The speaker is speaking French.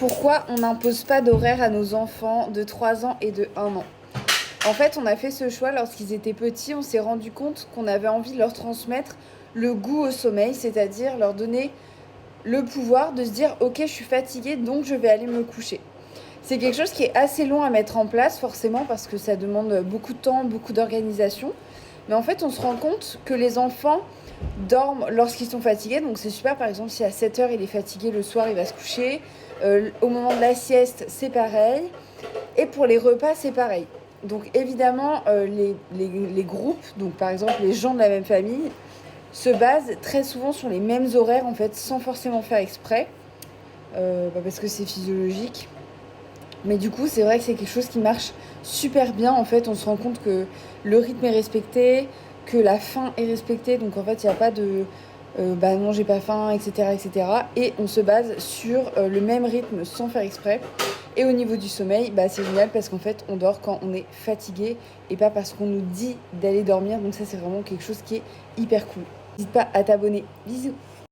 Pourquoi on n'impose pas d'horaire à nos enfants de 3 ans et de 1 an? En fait, on a fait ce choix lorsqu'ils étaient petits. On s'est rendu compte qu'on avait envie de leur transmettre le goût au sommeil, c'est-à-dire leur donner le pouvoir de se dire ok, je suis fatiguée, donc je vais aller me coucher. C'est quelque chose qui est assez long à mettre en place, forcément, parce que ça demande beaucoup de temps, beaucoup d'organisation. Mais en fait, on se rend compte que les enfants dorment lorsqu'ils sont fatigués. Donc c'est super, par exemple, si à 7 heures il est fatigué, le soir il va se coucher. Au moment de la sieste, c'est pareil. Et pour les repas, c'est pareil. Donc évidemment, les groupes, donc par exemple les gens de la même famille, se basent très souvent sur les mêmes horaires, en fait, sans forcément faire exprès, parce que c'est physiologique. Mais du coup, c'est vrai que c'est quelque chose qui marche super bien. En fait, on se rend compte que le rythme est respecté, que la faim est respectée. Donc en fait, il n'y a pas de bah non, j'ai pas faim, etc., etc. Et on se base sur le même rythme sans faire exprès. Et au niveau du sommeil, bah, c'est génial parce qu'en fait, on dort quand on est fatigué et pas parce qu'on nous dit d'aller dormir. Donc ça, c'est vraiment quelque chose qui est hyper cool. N'hésite pas à t'abonner. Bisous!